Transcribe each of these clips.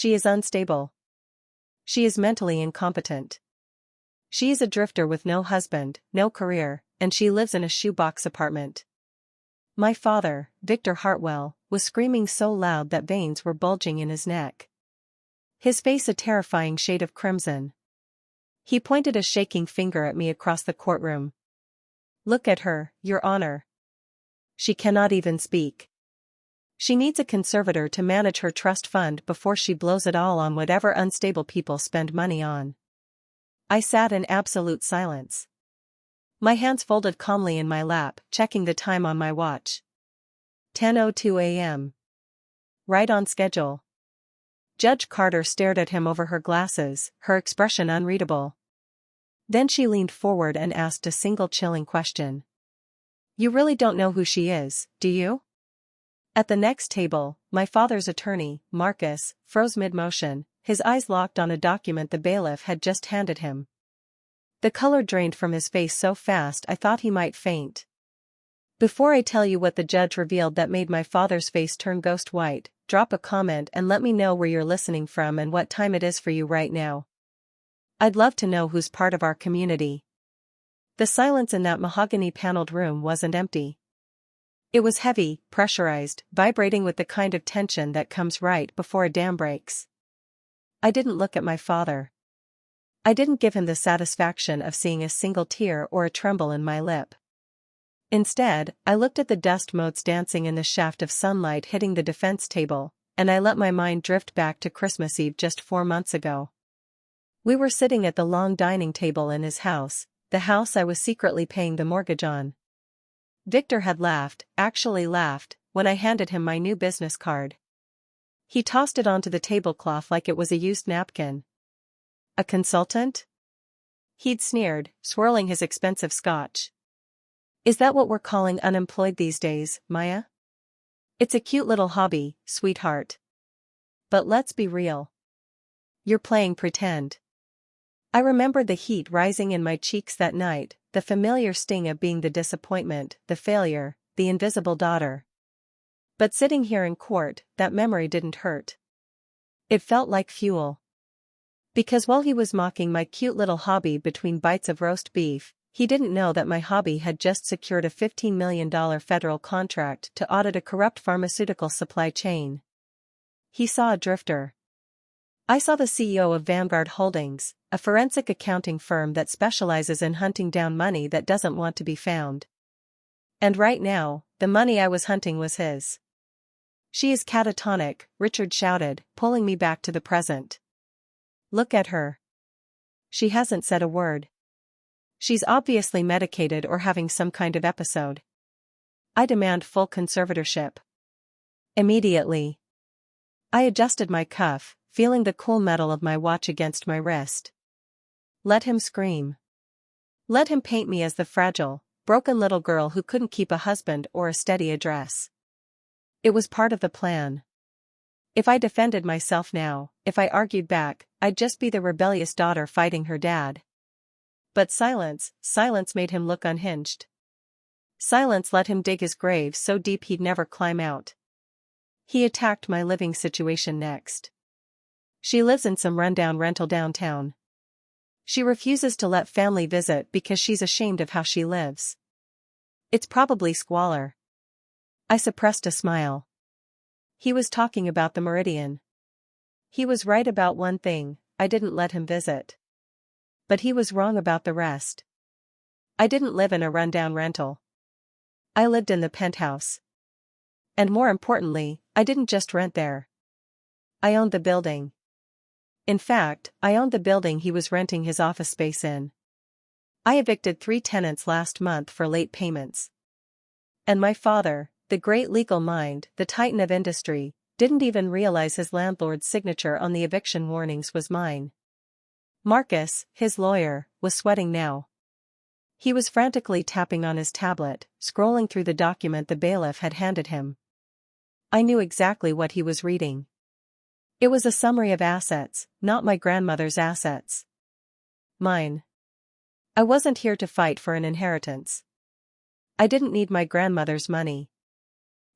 She is unstable. She is mentally incompetent. She is a drifter with no husband, no career, and she lives in a shoebox apartment. My father, Victor Hartwell, was screaming so loud that veins were bulging in his neck. His face a terrifying shade of crimson. He pointed a shaking finger at me across the courtroom. "Look at her, Your Honor. She cannot even speak. She needs a conservator to manage her trust fund before she blows it all on whatever unstable people spend money on." I sat in absolute silence. My hands folded calmly in my lap, checking the time on my watch. 10:02 a.m. Right on schedule. Judge Carter stared at him over her glasses, her expression unreadable. Then she leaned forward and asked a single chilling question. "You really don't know who she is, do you?" At the next table, my father's attorney, Marcus, froze mid-motion, his eyes locked on a document the bailiff had just handed him. The color drained from his face so fast I thought he might faint. Before I tell you what the judge revealed that made my father's face turn ghost white, drop a comment and let me know where you're listening from and what time it is for you right now. I'd love to know who's part of our community. The silence in that mahogany-paneled room wasn't empty. It was heavy, pressurized, vibrating with the kind of tension that comes right before a dam breaks. I didn't look at my father. I didn't give him the satisfaction of seeing a single tear or a tremble in my lip. Instead, I looked at the dust motes dancing in the shaft of sunlight hitting the defense table, and I let my mind drift back to Christmas Eve just 4 months ago. We were sitting at the long dining table in his house, the house I was secretly paying the mortgage on. Victor had laughed, actually laughed, when I handed him my new business card. He tossed it onto the tablecloth like it was a used napkin. "A consultant?" He'd sneered, swirling his expensive scotch. "Is that what we're calling unemployed these days, Maya? It's a cute little hobby, sweetheart. But let's be real. You're playing pretend." I remembered the heat rising in my cheeks that night, the familiar sting of being the disappointment, the failure, the invisible daughter. But sitting here in court, that memory didn't hurt. It felt like fuel. Because while he was mocking my cute little hobby between bites of roast beef, he didn't know that my hobby had just secured a $15 million federal contract to audit a corrupt pharmaceutical supply chain. He saw a drifter. I saw the CEO of Vanguard Holdings, a forensic accounting firm that specializes in hunting down money that doesn't want to be found. And right now, the money I was hunting was his. "She is catatonic," Richard shouted, pulling me back to the present. "Look at her. She hasn't said a word. She's obviously medicated or having some kind of episode. I demand full conservatorship. Immediately." I adjusted my cuff, feeling the cool metal of my watch against my wrist. Let him scream. Let him paint me as the fragile, broken little girl who couldn't keep a husband or a steady address. It was part of the plan. If I defended myself now, if I argued back, I'd just be the rebellious daughter fighting her dad. But silence made him look unhinged. Silence let him dig his grave so deep he'd never climb out. He attacked my living situation next. "She lives in some rundown rental downtown. She refuses to let family visit because she's ashamed of how she lives. It's probably squalor." I suppressed a smile. He was talking about the Meridian. He was right about one thing, I didn't let him visit. But he was wrong about the rest. I didn't live in a rundown rental. I lived in the penthouse. And more importantly, I didn't just rent there. I owned the building. In fact, I owned the building he was renting his office space in. I evicted 3 tenants last month for late payments. And my father, the great legal mind, the titan of industry, didn't even realize his landlord's signature on the eviction warnings was mine. Marcus, his lawyer, was sweating now. He was frantically tapping on his tablet, scrolling through the document the bailiff had handed him. I knew exactly what he was reading. It was a summary of assets, not my grandmother's assets. Mine. I wasn't here to fight for an inheritance. I didn't need my grandmother's money.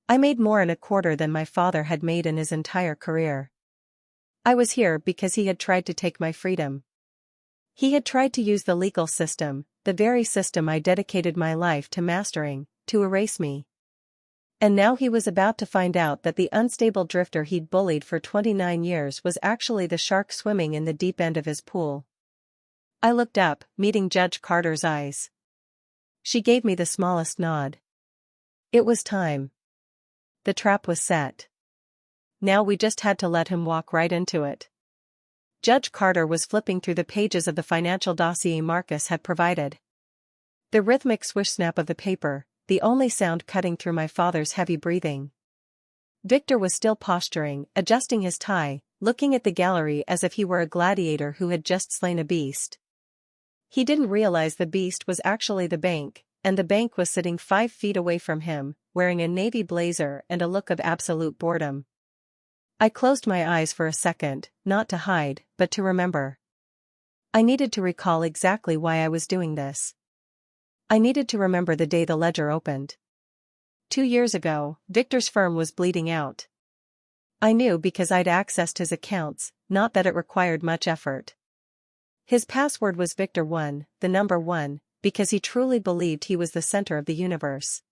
I made more in a quarter than my father had made in his entire career. I was here because he had tried to take my freedom. He had tried to use the legal system, the very system I dedicated my life to mastering, to erase me. And now he was about to find out that the unstable drifter he'd bullied for 29 years was actually the shark swimming in the deep end of his pool. I looked up, meeting Judge Carter's eyes. She gave me the smallest nod. It was time. The trap was set. Now we just had to let him walk right into it. Judge Carter was flipping through the pages of the financial dossier Marcus had provided. The rhythmic swish snap of the paper, the only sound cutting through my father's heavy breathing. Victor was still posturing, adjusting his tie, looking at the gallery as if he were a gladiator who had just slain a beast. He didn't realize the beast was actually the bank, and the bank was sitting 5 feet away from him, wearing a navy blazer and a look of absolute boredom. I closed my eyes for a second, not to hide, but to remember. I needed to recall exactly why I was doing this. I needed to remember the day the ledger opened. 2 years ago, Victor's firm was bleeding out. I knew because I'd accessed his accounts, not that it required much effort. His password was Victor1, the number 1, because he truly believed he was the center of the universe.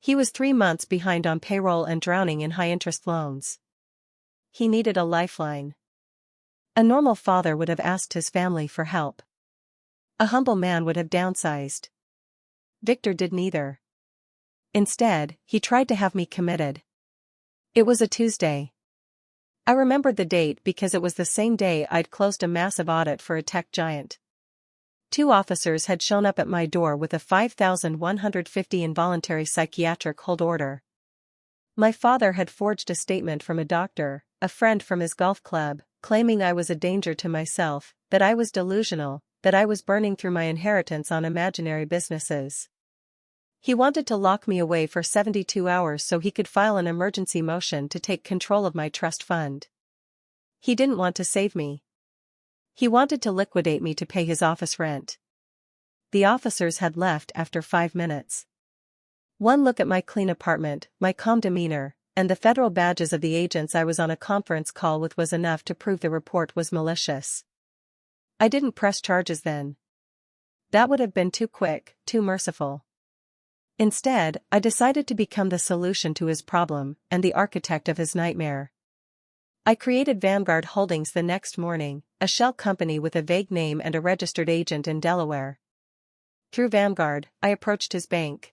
He was 3 months behind on payroll and drowning in high-interest loans. He needed a lifeline. A normal father would have asked his family for help. A humble man would have downsized. Victor did neither. Instead, he tried to have me committed. It was a Tuesday. I remembered the date because it was the same day I'd closed a massive audit for a tech giant. 2 officers had shown up at my door with a $5,150 involuntary psychiatric hold order. My father had forged a statement from a doctor, a friend from his golf club, claiming I was a danger to myself, that I was delusional, that I was burning through my inheritance on imaginary businesses. He wanted to lock me away for 72 hours so he could file an emergency motion to take control of my trust fund. He didn't want to save me. He wanted to liquidate me to pay his office rent. The officers had left after 5 minutes. One look at my clean apartment, my calm demeanor, and the federal badges of the agents I was on a conference call with was enough to prove the report was malicious. I didn't press charges then. That would have been too quick, too merciful. Instead, I decided to become the solution to his problem and the architect of his nightmare. I created Vanguard Holdings the next morning, a shell company with a vague name and a registered agent in Delaware. Through Vanguard, I approached his bank.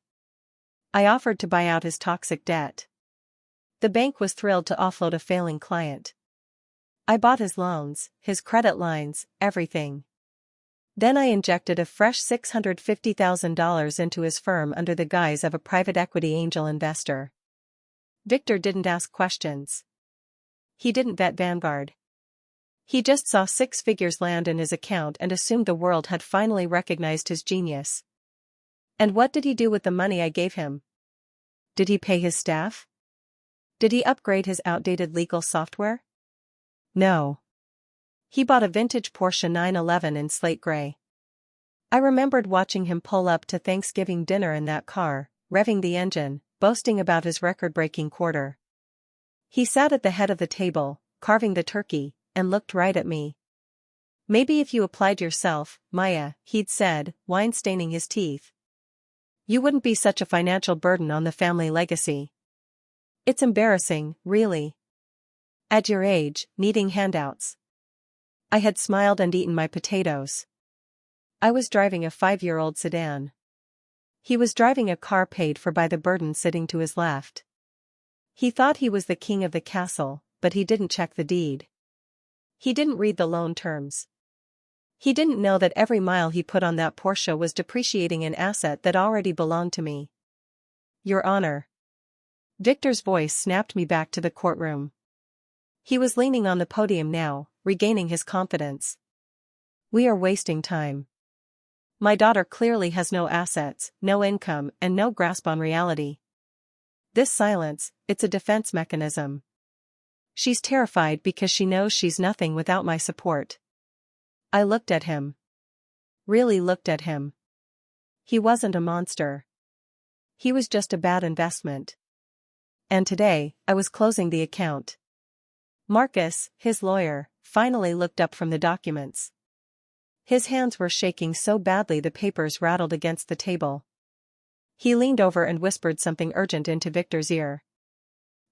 I offered to buy out his toxic debt. The bank was thrilled to offload a failing client. I bought his loans, his credit lines, everything. Then I injected a fresh $650,000 into his firm under the guise of a private equity angel investor. Victor didn't ask questions. He didn't vet Vanguard. He just saw 6 figures land in his account and assumed the world had finally recognized his genius. And what did he do with the money I gave him? Did he pay his staff? Did he upgrade his outdated legal software? No. He bought a vintage Porsche 911 in slate gray. I remembered watching him pull up to Thanksgiving dinner in that car, revving the engine, boasting about his record-breaking quarter. He sat at the head of the table, carving the turkey, and looked right at me. Maybe if you applied yourself, Maya, he'd said, wine staining his teeth, you wouldn't be such a financial burden on the family legacy. It's embarrassing, really. At your age, needing handouts. I had smiled and eaten my potatoes. I was driving a 5-year-old sedan. He was driving a car paid for by the burden sitting to his left. He thought he was the king of the castle, but he didn't check the deed. He didn't read the loan terms. He didn't know that every mile he put on that Porsche was depreciating an asset that already belonged to me. Your Honor. Victor's voice snapped me back to the courtroom. He was leaning on the podium now, regaining his confidence. We are wasting time. My daughter clearly has no assets, no income, and no grasp on reality. This silence, it's a defense mechanism. She's terrified because she knows she's nothing without my support. I looked at him. Really looked at him. He wasn't a monster. He was just a bad investment. And today, I was closing the account. Marcus, his lawyer, finally looked up from the documents. His hands were shaking so badly the papers rattled against the table. He leaned over and whispered something urgent into Victor's ear.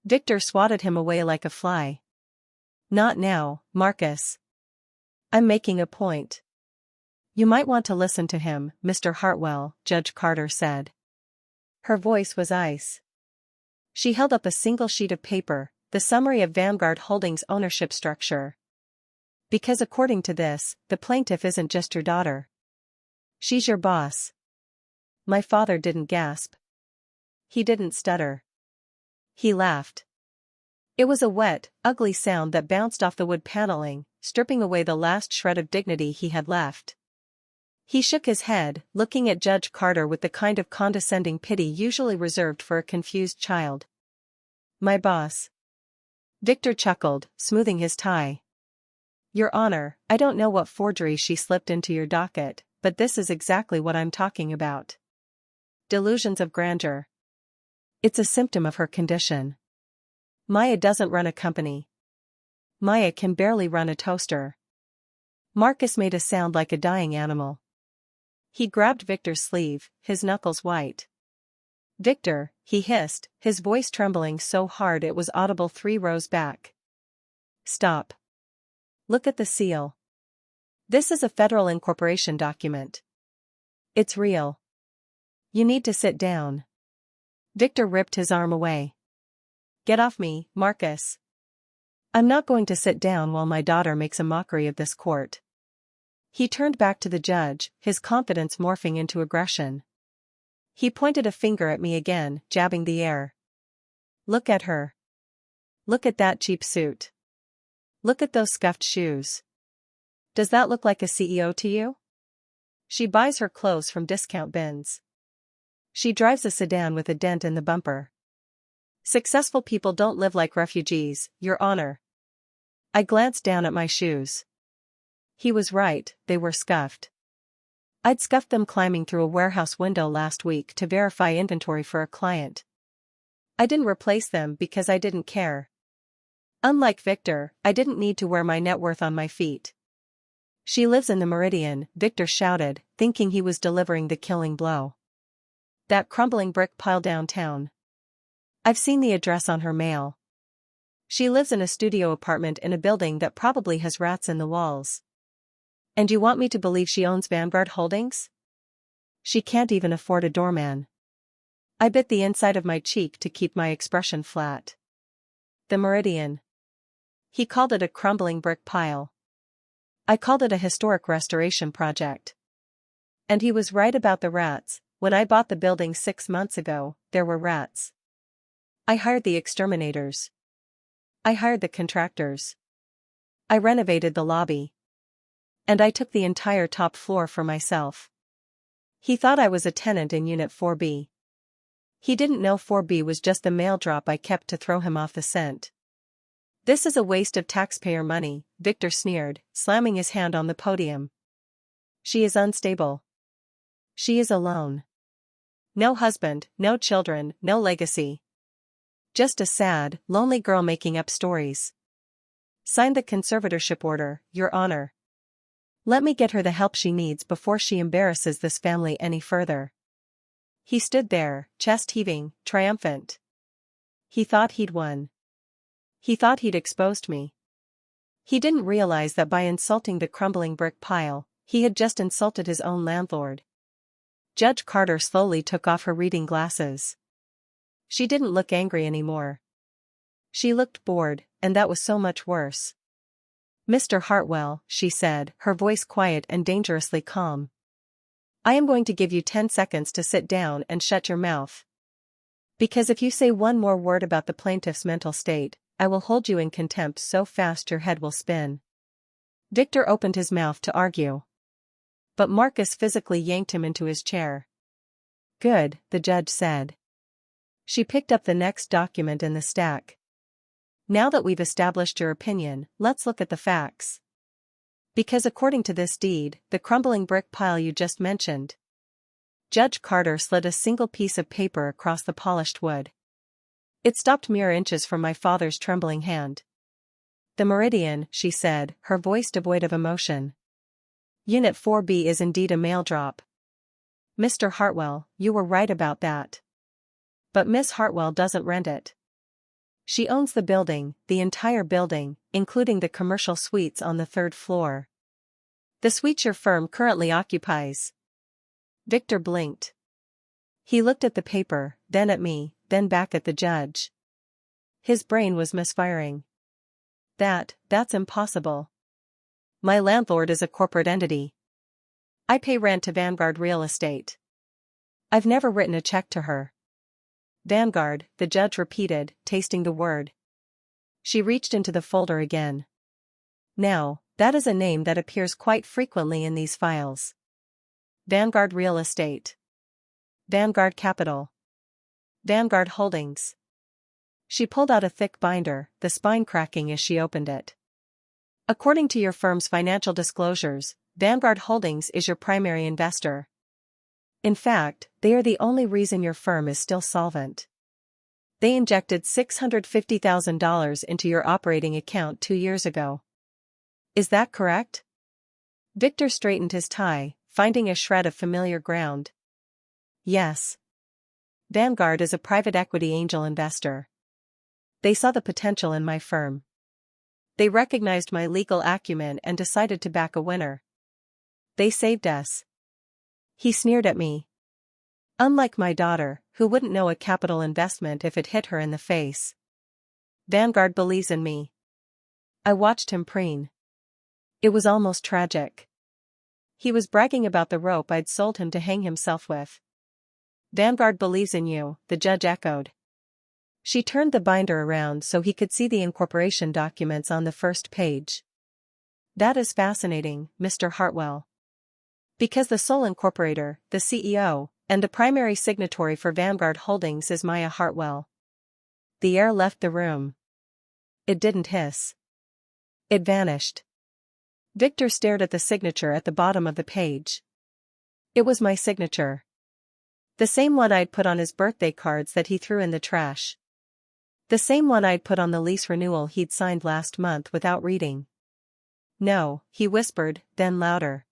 Victor swatted him away like a fly. "Not now, Marcus. I'm making a point." "You might want to listen to him, Mr. Hartwell," Judge Carter said. Her voice was ice. She held up a single sheet of paper, the summary of Vanguard Holdings' ownership structure. "Because according to this, the plaintiff isn't just your daughter. She's your boss." My father didn't gasp. He didn't stutter. He laughed. It was a wet, ugly sound that bounced off the wood paneling, stripping away the last shred of dignity he had left. He shook his head, looking at Judge Carter with the kind of condescending pity usually reserved for a confused child. "My boss." Victor chuckled, smoothing his tie. "Your Honor, I don't know what forgery she slipped into your docket, but this is exactly what I'm talking about. Delusions of grandeur. It's a symptom of her condition. Maya doesn't run a company. Maya can barely run a toaster." Marcus made a sound like a dying animal. He grabbed Victor's sleeve, his knuckles white. "Victor," he hissed, his voice trembling so hard it was audible 3 rows back. "Stop. Look at the seal. This is a federal incorporation document. It's real. You need to sit down." Victor ripped his arm away. "Get off me, Marcus. I'm not going to sit down while my daughter makes a mockery of this court." He turned back to the judge, his confidence morphing into aggression. He pointed a finger at me again, jabbing the air. "Look at her. Look at that cheap suit. Look at those scuffed shoes. Does that look like a CEO to you? She buys her clothes from discount bins. She drives a sedan with a dent in the bumper. Successful people don't live like refugees, Your Honor." I glanced down at my shoes. He was right, they were scuffed. I'd scuffed them climbing through a warehouse window last week to verify inventory for a client. I didn't replace them because I didn't care. Unlike Victor, I didn't need to wear my net worth on my feet. "She lives in the Meridian," Victor shouted, thinking he was delivering the killing blow. "That crumbling brick pile downtown. I've seen the address on her mail. She lives in a studio apartment in a building that probably has rats in the walls. And you want me to believe she owns Vanguard Holdings? She can't even afford a doorman." I bit the inside of my cheek to keep my expression flat. The Meridian. He called it a crumbling brick pile. I called it a historic restoration project. And he was right about the rats. When I bought the building 6 months ago, there were rats. I hired the exterminators. I hired the contractors. I renovated the lobby. And I took the entire top floor for myself. He thought I was a tenant in Unit 4B. He didn't know 4B was just the mail drop I kept to throw him off the scent. "This is a waste of taxpayer money," Victor sneered, slamming his hand on the podium. "She is unstable. She is alone. No husband, no children, no legacy. Just a sad, lonely girl making up stories. Sign the conservatorship order, Your Honor. Let me get her the help she needs before she embarrasses this family any further." He stood there, chest heaving, triumphant. He thought he'd won. He thought he'd exposed me. He didn't realize that by insulting the crumbling brick pile, he had just insulted his own landlord. Judge Carter slowly took off her reading glasses. She didn't look angry anymore. She looked bored, and that was so much worse. "Mr. Hartwell," she said, her voice quiet and dangerously calm. "I am going to give you 10 seconds to sit down and shut your mouth. Because if you say one more word about the plaintiff's mental state, I will hold you in contempt so fast your head will spin." Victor opened his mouth to argue. But Marcus physically yanked him into his chair. "Good," the judge said. She picked up the next document in the stack. "Now that we've established your opinion, let's look at the facts. Because according to this deed, the crumbling brick pile you just mentioned." Judge Carter slid a single piece of paper across the polished wood. It stopped mere inches from my father's trembling hand. The Meridian, she said, her voice devoid of emotion. Unit 4B is indeed a mail drop. Mr. Hartwell, you were right about that. But Miss Hartwell doesn't rent it. She owns the building, the entire building, including the commercial suites on the third floor. The suites your firm currently occupies. Victor blinked. He looked at the paper, then at me, then back at the judge. His brain was misfiring. That's impossible. My landlord is a corporate entity. I pay rent to Vanguard Real Estate. I've never written a check to her. Vanguard, the judge repeated, tasting the word. She reached into the folder again. Now, that is a name that appears quite frequently in these files. Vanguard Real Estate. Vanguard Capital. Vanguard Holdings. She pulled out a thick binder, the spine cracking as she opened it. According to your firm's financial disclosures, Vanguard Holdings is your primary investor. In fact, they are the only reason your firm is still solvent. They injected $650,000 into your operating account 2 years ago. Is that correct? Victor straightened his tie, finding a shred of familiar ground. Yes. Vanguard is a private equity angel investor. They saw the potential in my firm. They recognized my legal acumen and decided to back a winner. They saved us. He sneered at me. Unlike my daughter, who wouldn't know a capital investment if it hit her in the face. Vanguard believes in me. I watched him preen. It was almost tragic. He was bragging about the rope I'd sold him to hang himself with. Vanguard believes in you, the judge echoed. She turned the binder around so he could see the incorporation documents on the first page. That is fascinating, Mr. Hartwell. Because the sole incorporator, the CEO, and the primary signatory for Vanguard Holdings is Maya Hartwell. The air left the room. It didn't hiss. It vanished. Victor stared at the signature at the bottom of the page. It was my signature. The same one I'd put on his birthday cards that he threw in the trash. The same one I'd put on the lease renewal he'd signed last month without reading. No, he whispered, then louder.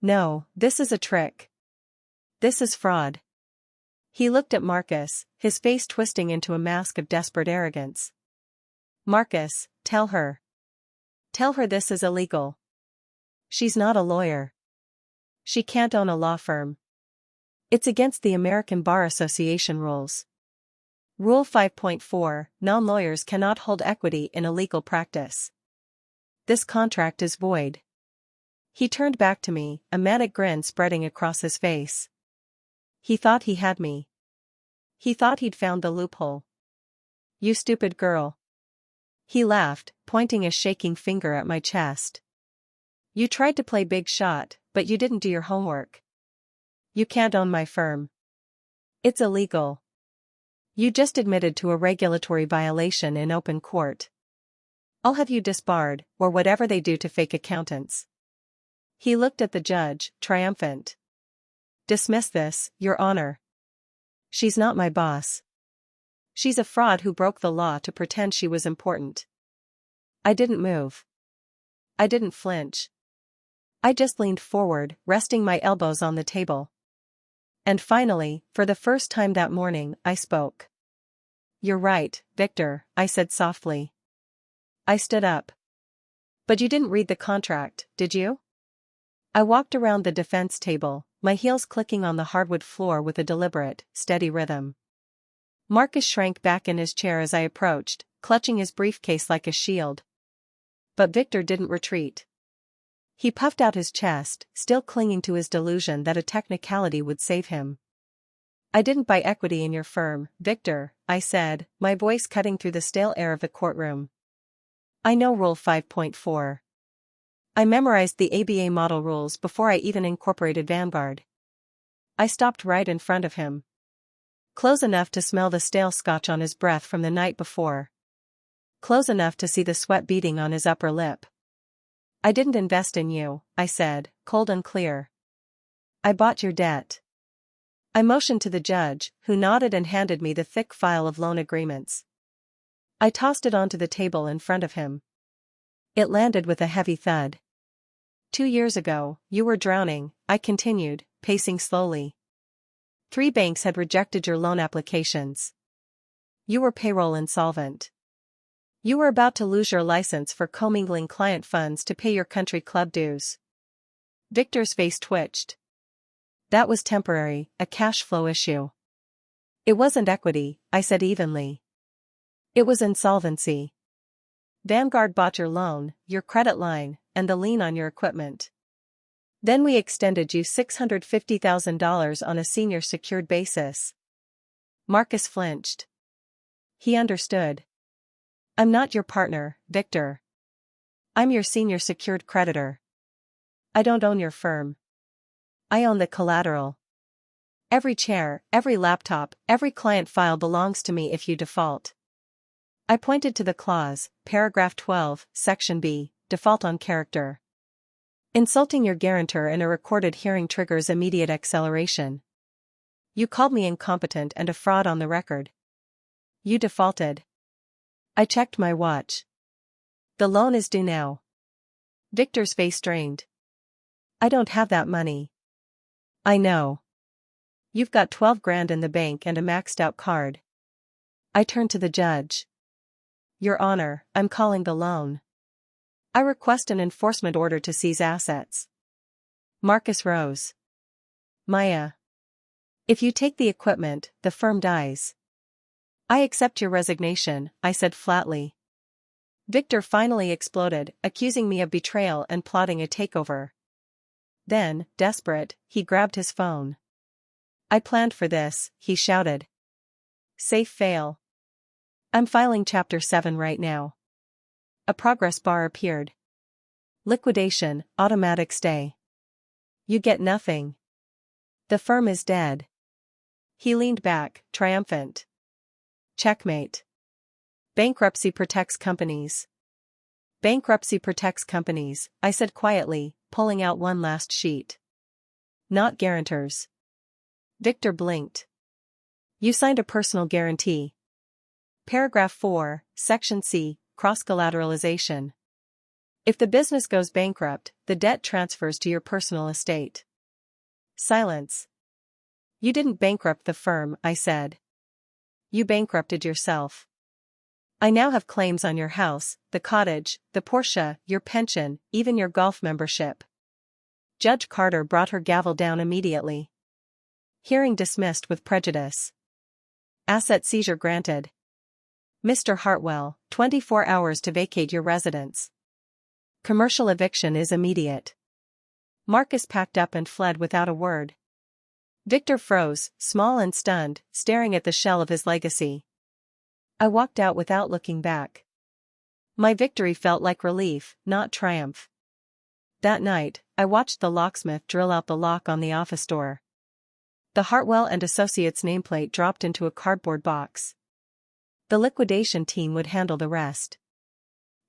No, this is a trick. This is fraud. He looked at Marcus, his face twisting into a mask of desperate arrogance. Marcus, tell her. Tell her this is illegal. She's not a lawyer. She can't own a law firm. It's against the American Bar Association rules. Rule 5.4, non-lawyers cannot hold equity in a legal practice. This contract is void. He turned back to me, a manic grin spreading across his face. He thought he had me. He thought he'd found the loophole. You stupid girl. He laughed, pointing a shaking finger at my chest. You tried to play big shot, but you didn't do your homework. You can't own my firm. It's illegal. You just admitted to a regulatory violation in open court. I'll have you disbarred, or whatever they do to fake accountants. He looked at the judge, triumphant. Dismiss this, Your Honor. She's not my boss. She's a fraud who broke the law to pretend she was important. I didn't move. I didn't flinch. I just leaned forward, resting my elbows on the table. And finally, for the first time that morning, I spoke. You're right, Victor, I said softly. I stood up. But you didn't read the contract, did you? I walked around the defense table, my heels clicking on the hardwood floor with a deliberate, steady rhythm. Marcus shrank back in his chair as I approached, clutching his briefcase like a shield. But Victor didn't retreat. He puffed out his chest, still clinging to his delusion that a technicality would save him. I didn't buy equity in your firm, Victor, I said, my voice cutting through the stale air of the courtroom. I know Rule 5.4. I memorized the ABA model rules before I even incorporated Vanguard. I stopped right in front of him. Close enough to smell the stale scotch on his breath from the night before. Close enough to see the sweat beading on his upper lip. I didn't invest in you, I said, cold and clear. I bought your debt. I motioned to the judge, who nodded and handed me the thick file of loan agreements. I tossed it onto the table in front of him. It landed with a heavy thud. 2 years ago, you were drowning, I continued, pacing slowly. 3 banks had rejected your loan applications. You were payroll insolvent. You were about to lose your license for commingling client funds to pay your country club dues. Victor's face twitched. That was temporary, a cash flow issue. It wasn't equity, I said evenly. It was insolvency. Vanguard bought your loan, your credit line, and the lien on your equipment. Then we extended you $650,000 on a senior secured basis. Marcus flinched. He understood. I'm not your partner, Victor. I'm your senior secured creditor. I don't own your firm. I own the collateral. Every chair, every laptop, every client file belongs to me if you default. I pointed to the clause, paragraph 12, section B, default on character. Insulting your guarantor in a recorded hearing triggers immediate acceleration. You called me incompetent and a fraud on the record. You defaulted. I checked my watch. The loan is due now. Victor's face strained. I don't have that money. I know. You've got 12 grand in the bank and a maxed out card. I turned to the judge. Your Honor, I'm calling the loan. I request an enforcement order to seize assets. Marcus rose. Maya. If you take the equipment, the firm dies. I accept your resignation, I said flatly. Victor finally exploded, accusing me of betrayal and plotting a takeover. Then, desperate, he grabbed his phone. I planned for this, he shouted. Safe fail. I'm filing Chapter 7 right now. A progress bar appeared. Liquidation, automatic stay. You get nothing. The firm is dead. He leaned back, triumphant. Checkmate. Bankruptcy protects companies. Bankruptcy protects companies, I said quietly, pulling out one last sheet. Not guarantors. Victor blinked. You signed a personal guarantee. Paragraph 4, Section C, cross-collateralization. If the business goes bankrupt, the debt transfers to your personal estate. Silence. You didn't bankrupt the firm, I said. You bankrupted yourself. I now have claims on your house, the cottage, the Porsche, your pension, even your golf membership. Judge Carter brought her gavel down immediately. Hearing dismissed with prejudice. Asset seizure granted. Mr. Hartwell, 24 hours to vacate your residence. Commercial eviction is immediate. Marcus packed up and fled without a word. Victor froze, small and stunned, staring at the shell of his legacy. I walked out without looking back. My victory felt like relief, not triumph. That night, I watched the locksmith drill out the lock on the office door. The Hartwell and Associates nameplate dropped into a cardboard box. The liquidation team would handle the rest.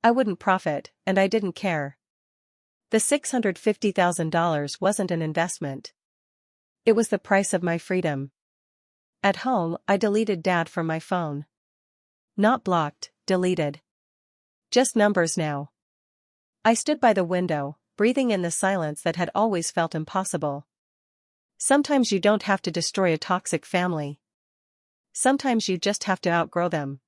I wouldn't profit, and I didn't care. The $650,000 wasn't an investment. It was the price of my freedom. At home, I deleted Dad from my phone. Not blocked, deleted. Just numbers now. I stood by the window, breathing in the silence that had always felt impossible. Sometimes you don't have to destroy a toxic family. Sometimes you just have to outgrow them.